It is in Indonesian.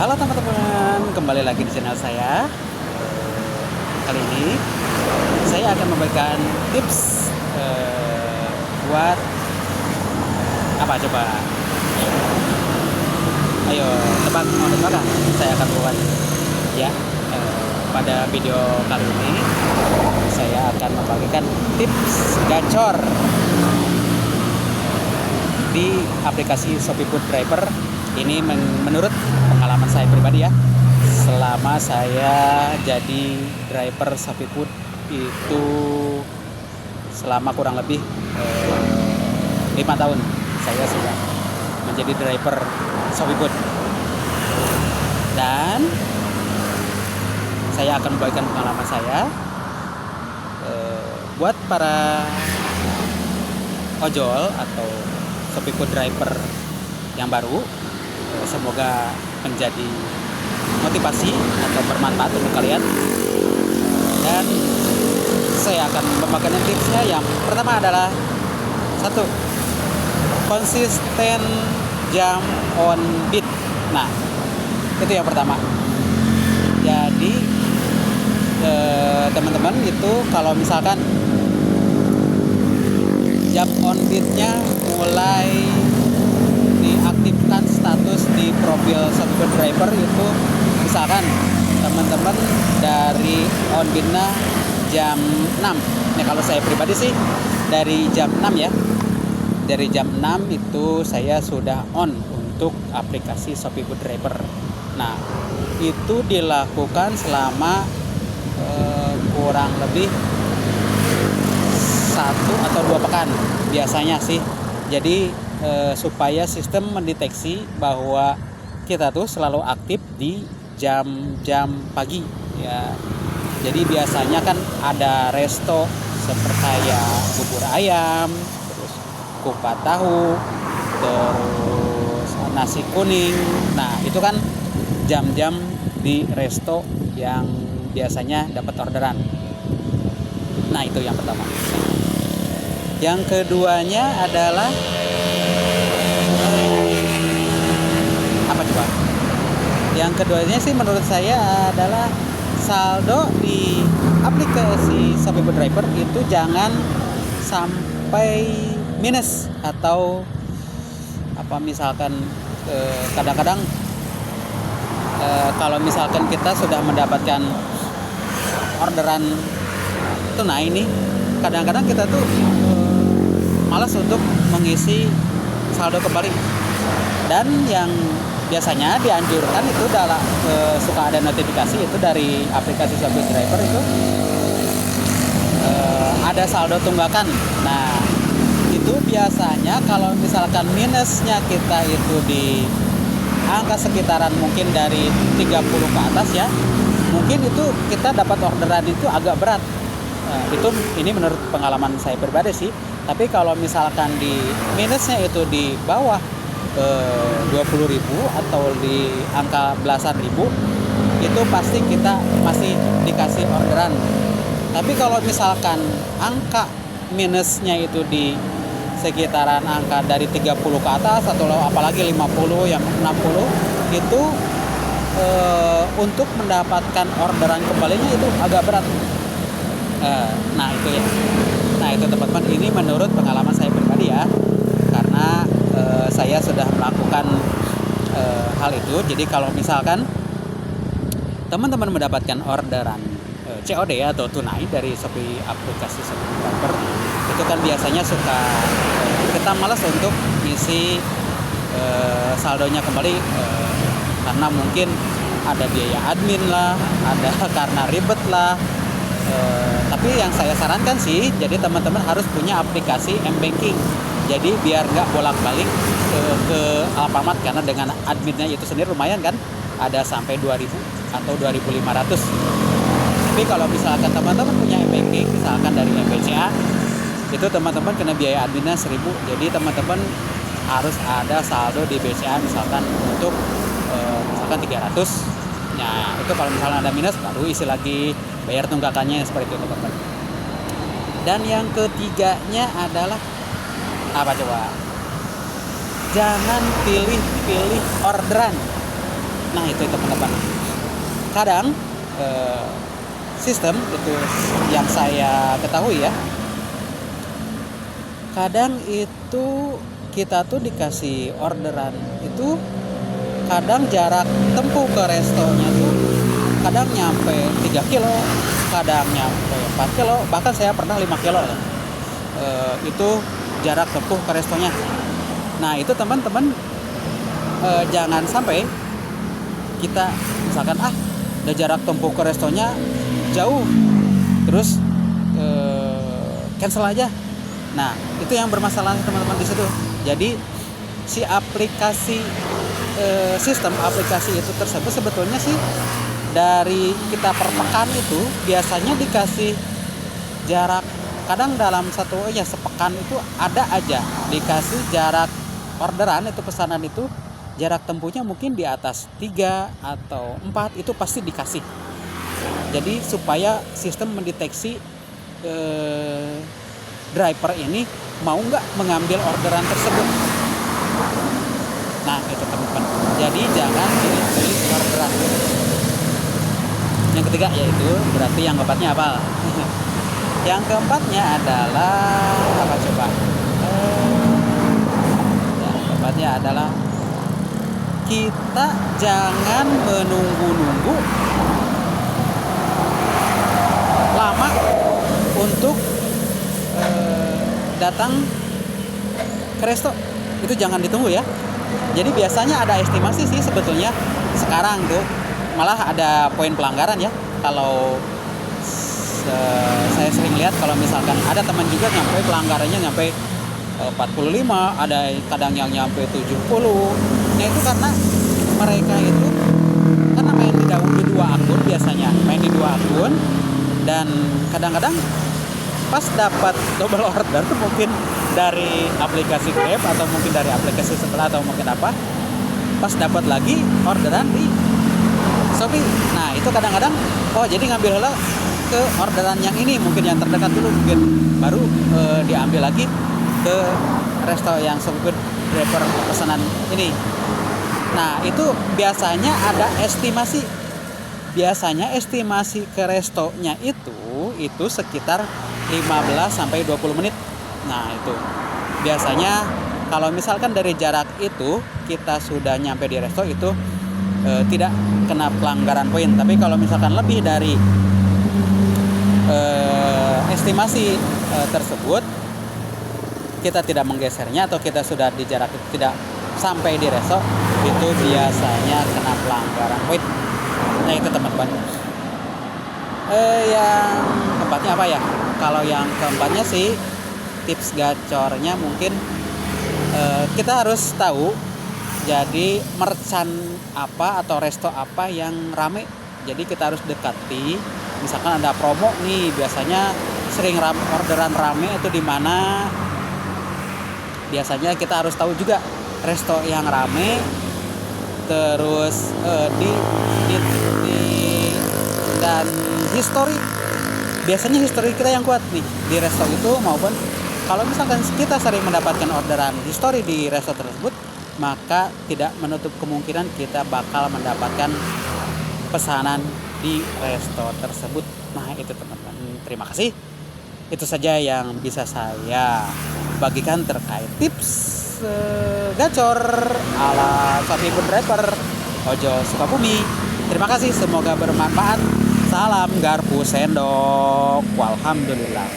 Halo teman-teman, kembali lagi di channel saya. Kali ini saya akan memberikan tips buat apa coba? Ayo tebak, mau tebak kan? Saya akan buat ya. Pada video kali ini saya akan membagikan tips gacor di aplikasi Shopee Food Driver. Ini menurut pengalaman saya pribadi ya, selama saya jadi driver Shopee Food itu selama kurang lebih 5 tahun saya sudah menjadi driver Shopee Food, dan saya akan membagikan pengalaman saya buat para ojol atau Shopee Food driver yang baru. Semoga menjadi motivasi atau bermanfaat untuk kalian. Dan saya akan membagikan tipsnya. Yang pertama adalah satu, konsisten jam on beat. Nah, itu yang pertama. Jadi teman-teman itu kalau misalkan jam on beatnya mulai diaktifkan status di profil Shopee Food Driver itu, misalkan teman-teman dari on beatnya jam 6. Nah, kalau saya pribadi sih dari jam 6 ya. Dari jam 6 itu saya sudah on untuk aplikasi Shopee Food Driver. Nah, itu dilakukan selama kurang lebih 1 atau 2 pekan biasanya sih. Jadi supaya sistem mendeteksi bahwa kita tuh selalu aktif di jam-jam pagi ya. Jadi biasanya kan ada resto seperti kayak bubur ayam, terus kupat tahu, terus nasi kuning. Nah, itu kan jam-jam di resto yang biasanya dapat orderan. Nah, itu yang pertama. Yang keduanya adalah apa coba? Yang keduanya sih menurut saya adalah saldo di aplikasi Shopee Food Driver itu jangan sampai minus, atau apa misalkan kadang-kadang kalau misalkan kita sudah mendapatkan orderan tunai nih, kadang-kadang kita tuh malas untuk mengisi saldo kembali. Dan yang biasanya dianjurkan itu adalah suka ada notifikasi itu dari aplikasi Shopee Driver itu ada saldo tunggakan. Nah, itu biasanya kalau misalkan minusnya kita itu di angka sekitaran mungkin dari 30 ke atas ya, mungkin itu kita dapat orderan itu agak berat. Ini menurut pengalaman saya pribadi sih. Tapi kalau misalkan di minusnya itu di bawah 20.000 atau di angka belasan ribu, itu pasti kita masih dikasih orderan. Tapi kalau misalkan angka minusnya itu di sekitaran angka dari 30 ke atas atau apalagi 50 yang 60, itu untuk mendapatkan orderan kembalinya itu agak berat. Nah, itu ya. Nah, itu teman-teman, ini menurut pengalaman saya pribadi ya, karena saya sudah melakukan hal itu. Jadi kalau misalkan teman-teman mendapatkan orderan COD atau tunai dari Shopee, aplikasi Shopee Driver, itu kan biasanya suka kita malas untuk isi saldonya kembali, karena mungkin ada biaya admin lah, ada karena ribet lah. Tapi yang saya sarankan sih, jadi teman-teman harus punya aplikasi m-banking. Jadi biar nggak bolak-balik ke Alfamart, karena dengan adminnya itu sendiri lumayan kan, ada sampai 2.000 atau 2.500. Tapi kalau misalkan teman-teman punya m-banking, misalkan dari MBCA, itu teman-teman kena biaya adminnya 1.000. Jadi teman-teman harus ada saldo di BCA misalkan untuk misalkan 300. Nah, itu kalau misalnya ada minus baru isi lagi, bayar tunggakannya seperti itu teman-teman. Dan yang ketiganya adalah apa coba? Jangan pilih-pilih orderan. Nah itu teman-teman. Kadang sistem itu yang saya ketahui ya, kadang itu kita tuh dikasih orderan itu, kadang jarak tempuh ke restonya tuh kadang nyampe 3 kilo, kadang nyampe 4 kilo, bahkan saya pernah 5 kilo ya. Itu jarak tempuh ke restonya. Nah itu teman-teman, jangan sampai kita misalkan udah jarak tempuh ke restonya jauh, terus cancel aja. Nah itu yang bermasalah teman-teman di situ. Jadi si aplikasi sistem aplikasi itu tersebut sebetulnya sih dari kita per pekan itu biasanya dikasih jarak, kadang dalam sepekan itu ada aja dikasih jarak orderan itu, pesanan itu jarak tempuhnya mungkin di atas 3 atau 4, itu pasti dikasih. Jadi supaya sistem mendeteksi driver ini mau nggak mengambil orderan tersebut. Nah itu teman-teman, jadi jangan pilih-pilih orderan. Yang ketiga yaitu berarti yang keempatnya apa? Yang keempatnya adalah apa coba? Yang keempatnya adalah kita jangan menunggu-nunggu lama untuk datang ke resto. Itu jangan ditunggu ya. Jadi biasanya ada estimasi sih sebetulnya sekarang tuh, malah ada poin pelanggaran ya. Kalau saya sering lihat kalau misalkan ada teman juga nyampe pelanggarannya nyampe 45, ada kadang yang nyampe 70. Nah itu karena mereka itu karena main di dua akun, biasanya main di dua akun, dan kadang-kadang pas dapat double order tuh mungkin dari aplikasi Grab atau mungkin dari aplikasi sebelah atau mungkin apa, pas dapat lagi orderan di Shopee. Nah itu kadang-kadang jadi ngambil ke orderan yang ini, mungkin yang terdekat dulu, mungkin baru diambil lagi ke resto yang sebut driver pesanan ini. Nah itu biasanya ada estimasi, biasanya estimasi ke restonya itu sekitar 15 sampai 20 menit. Nah itu biasanya kalau misalkan dari jarak itu kita sudah nyampe di resto itu tidak kena pelanggaran poin. Tapi kalau misalkan lebih dari estimasi tersebut, kita tidak menggesernya atau kita sudah di jarak tidak sampai di resto, itu biasanya kena pelanggaran poin. Nah itu teman-teman. Yang keempatnya apa ya? Kalau yang keempatnya sih tips gacornya mungkin kita harus tahu jadi merchant apa atau resto apa yang rame. Jadi kita harus dekati. Misalkan ada promo nih, biasanya sering orderan rame itu di mana. Biasanya kita harus tahu juga resto yang rame, terus dan history. Biasanya history kita yang kuat nih di resto itu, maupun kalau misalkan kita sering mendapatkan orderan history di resto tersebut, maka tidak menutup kemungkinan kita bakal mendapatkan pesanan di resto tersebut. Nah itu teman-teman, terima kasih. Itu saja yang bisa saya bagikan terkait tips gacor ala Shopee Food Driver Ojo Sukabumi. Terima kasih, semoga bermanfaat. Salam garpu sendok, walhamdulillah.